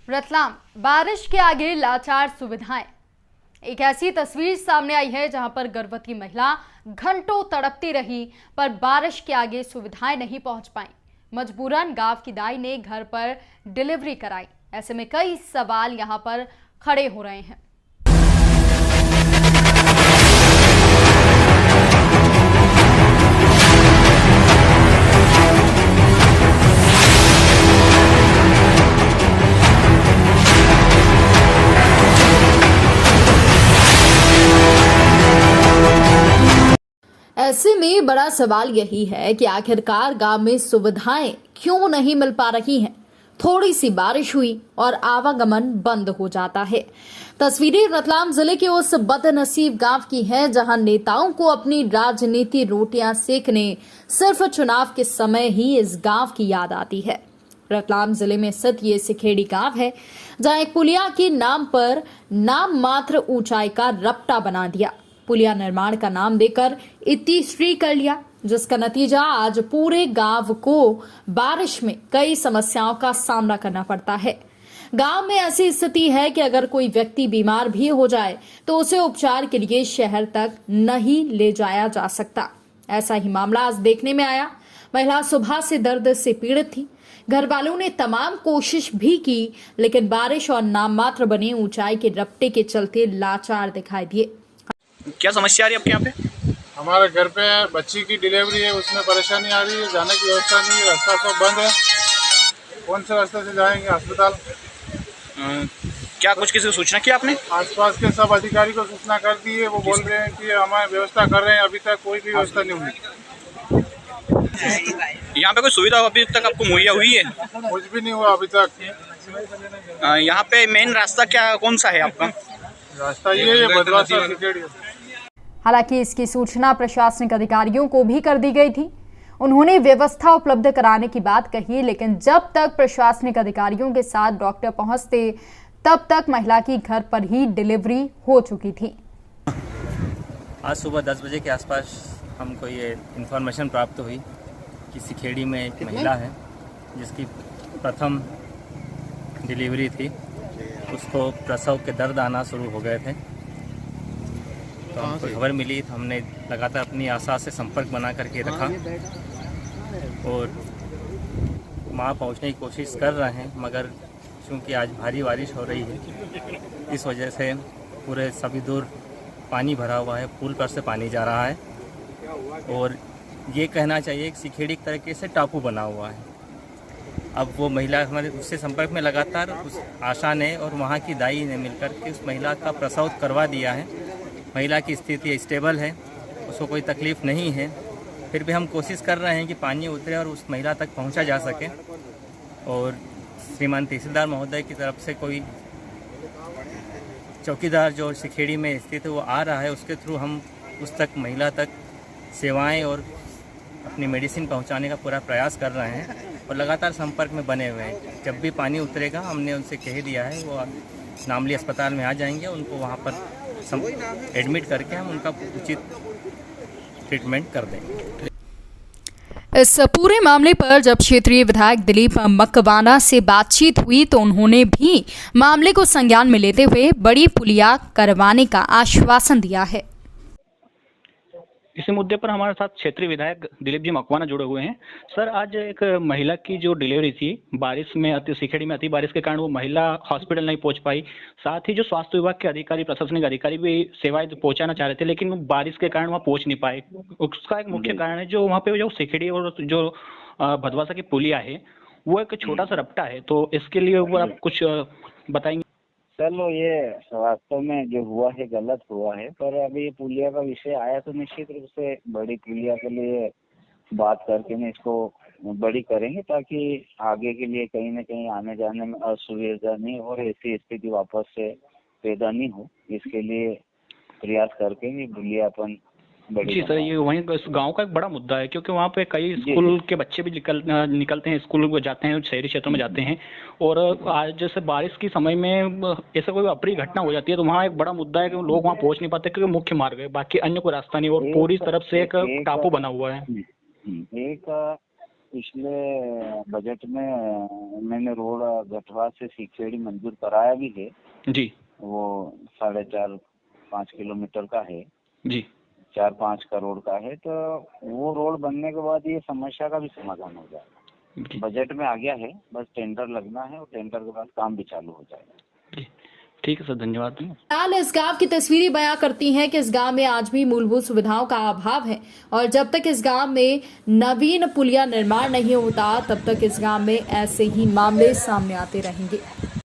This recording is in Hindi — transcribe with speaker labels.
Speaker 1: रतलाम, बारिश के आगे लाचार सुविधाएं। एक ऐसी तस्वीर सामने आई है जहां पर गर्भवती महिला घंटों तड़पती रही पर बारिश के आगे सुविधाएं नहीं पहुंच पाई। मजबूरन गांव की दाई ने घर पर डिलीवरी कराई। ऐसे में कई सवाल यहां पर खड़े हो रहे हैं। ऐसे में बड़ा सवाल यही है कि आखिरकार गांव में सुविधाएं क्यों नहीं मिल पा रही हैं। थोड़ी सी बारिश हुई और आवागमन बंद हो जाता है। तस्वीरें रतलाम जिले के उस बदनसीब गांव की हैं जहां नेताओं को अपनी राजनीति रोटियां सेकने सिर्फ चुनाव के समय ही इस गांव की याद आती है। रतलाम जिले में स्थित ये सिखेड़ी गांव है जहां एक पुलिया के नाम पर नाम मात्र ऊंचाई का रपटा बना दिया। पुलिया निर्माण का नाम देकर इतिश्री कर लिया, जिसका नतीजा आज पूरे गांव को बारिश में कई समस्याओं का सामना करना पड़ता है। गांव में ऐसी स्थिति है कि अगर कोई व्यक्ति बीमार भी हो जाए तो उसे उपचार के लिए शहर तक नहीं ले जाया जा सकता। ऐसा ही मामला आज देखने में आया। महिला सुबह से दर्द से पीड़ित थी। घर वालों ने तमाम कोशिश भी की, लेकिन बारिश और नाम मात्र बने ऊंचाई के रपटे के चलते लाचार दिखाई दिए।
Speaker 2: क्या समस्या आ रही है आपके यहाँ पे?
Speaker 3: हमारे घर पे बच्ची की डिलीवरी है, उसमें परेशानी आ रही है। जाने की व्यवस्था नहीं है, रास्ता सब बंद है। कौन से रास्ते से जाएंगे अस्पताल?
Speaker 2: क्या कुछ किसी को सूचना की आपने?
Speaker 3: आसपास के सब अधिकारी को सूचना कर दी है। वो बोल रहे हैं कि हमारी व्यवस्था कर रहे हैं। अभी तक कोई भी व्यवस्था नहीं हुई।
Speaker 2: यहाँ पे कोई सुविधा अभी तक आपको मुहैया हुई है?
Speaker 3: कुछ भी नहीं हुआ अभी तक।
Speaker 2: यहाँ पे मेन रास्ता क्या कौन सा है आपका?
Speaker 3: रास्ता ये है भद्रवासा सिखेड़ी।
Speaker 1: हालांकि इसकी सूचना प्रशासनिक अधिकारियों को भी कर दी गई थी। उन्होंने व्यवस्था उपलब्ध कराने की बात कही, लेकिन जब तक प्रशासनिक अधिकारियों के साथ डॉक्टर पहुंचते तब तक महिला की घर पर ही डिलीवरी हो चुकी थी।
Speaker 4: आज सुबह 10 बजे के आसपास हमको ये इन्फॉर्मेशन प्राप्त हुई कि सिखेड़ी में एक महिला है जिसकी प्रथम डिलीवरी थी। उसको प्रसव के दर्द आना शुरू हो गए थे, तो हमको खबर मिली तो हमने लगातार अपनी आशा से संपर्क बना करके रखा और वहाँ पहुँचने की कोशिश कर रहे हैं, मगर चूँकि आज भारी बारिश हो रही है इस वजह से पूरे सभी दूर पानी भरा हुआ है। पुल पर से पानी जा रहा है और ये कहना चाहिए कि सिखेड़ी एक तरीके से टापू बना हुआ है। अब वो महिला हमारे उससे संपर्क में लगातार उस आशा ने और वहाँ की दाई ने मिलकर के उस महिला का प्रसव करवा दिया है। महिला की स्थिति स्टेबल है, उसको कोई तकलीफ़ नहीं है। फिर भी हम कोशिश कर रहे हैं कि पानी उतरे और उस महिला तक पहुंचा जा सके। और श्रीमान तहसीलदार महोदय की तरफ से कोई चौकीदार जो सिखेड़ी में स्थित है वो आ रहा है, उसके थ्रू हम उस तक महिला तक सेवाएं और अपनी मेडिसिन पहुंचाने का पूरा प्रयास कर रहे हैं और लगातार संपर्क में बने हुए हैं। जब भी पानी उतरेगा हमने उनसे कह दिया है वो नामली अस्पताल में आ जाएंगे, उनको वहाँ पर एडमिट करके हम उनका उचित ट्रीटमेंट कर देंगे।
Speaker 1: इस पूरे मामले पर जब क्षेत्रीय विधायक दिलीप मकवाना से बातचीत हुई तो उन्होंने भी मामले को संज्ञान में लेते हुए बड़ी पुलिया करवाने का आश्वासन दिया है।
Speaker 5: इसी मुद्दे पर हमारे साथ क्षेत्रीय विधायक दिलीप जी मकवाना जुड़े हुए हैं। सर, आज एक महिला की जो डिलीवरी थी बारिश में सिखेड़ी में अति बारिश के कारण वो महिला हॉस्पिटल नहीं पहुंच पाई। साथ ही जो स्वास्थ्य विभाग के अधिकारी, प्रशासनिक अधिकारी भी सेवाएं पहुंचाना चाह रहे थे, लेकिन वो बारिश के कारण वहाँ पहुंच नहीं पाए। उसका एक मुख्य कारण है जो वहाँ पे जो सिखेड़ी और जो भदवासा की पुलिया है वो एक छोटा सा रपटा है, तो इसके लिए वो आप कुछ बताएंगे?
Speaker 6: चलो, ये वास्तव में जो हुआ है गलत हुआ है, पर अभी पुलिया का विषय आया तो निश्चित रूप से बड़ी पुलिया के लिए बात करके ना इसको बड़ी करेंगे ताकि आगे के लिए कहीं ना कहीं आने जाने में असुविधा नहीं और ऐसी स्थिति वापस से पैदा नहीं हो। इसके लिए प्रयास करके ये पुलिया अपन
Speaker 5: जी सर, ये वहीं इस गांव का एक बड़ा मुद्दा है क्योंकि वहाँ पे कई स्कूल के बच्चे भी निकलते हैं, स्कूल को जाते हैं, शहरी क्षेत्रों में जाते हैं। और आज जैसे बारिश के समय में ऐसा कोई अप्रिय घटना हो जाती है तो वहाँ एक बड़ा मुद्दा है कि लोग वहाँ पहुँच नहीं पाते क्योंकि मुख्य मार्ग है, बाकी अन्य कोई रास्ता नहीं और पूरी तरफ से एक टापू बना हुआ है।
Speaker 6: एक पिछले बजट में मैंने रोड गठवा से सीखेड़ी मंजूर कराया भी है।
Speaker 5: जी
Speaker 6: वो 4.5-5 किलोमीटर का है,
Speaker 5: जी
Speaker 6: 4-5 करोड़ का है। तो वो रोड बनने के बाद ये समस्या का भी समाधान हो जाएगा।
Speaker 5: जी
Speaker 6: बजट में आ गया है, बस टेंडर लगना है और टेंडर के बाद काम भी चालू हो जाएगा।
Speaker 5: जी ठीक है सर, धन्यवाद।
Speaker 1: फिलहाल इस गांव की तस्वीरें बयां करती हैं कि इस गांव में आज भी मूलभूत सुविधाओं का अभाव है और जब तक इस गांव में नवीन पुलिया निर्माण नहीं होता तब तक इस गांव में ऐसे ही मामले सामने आते रहेंगे।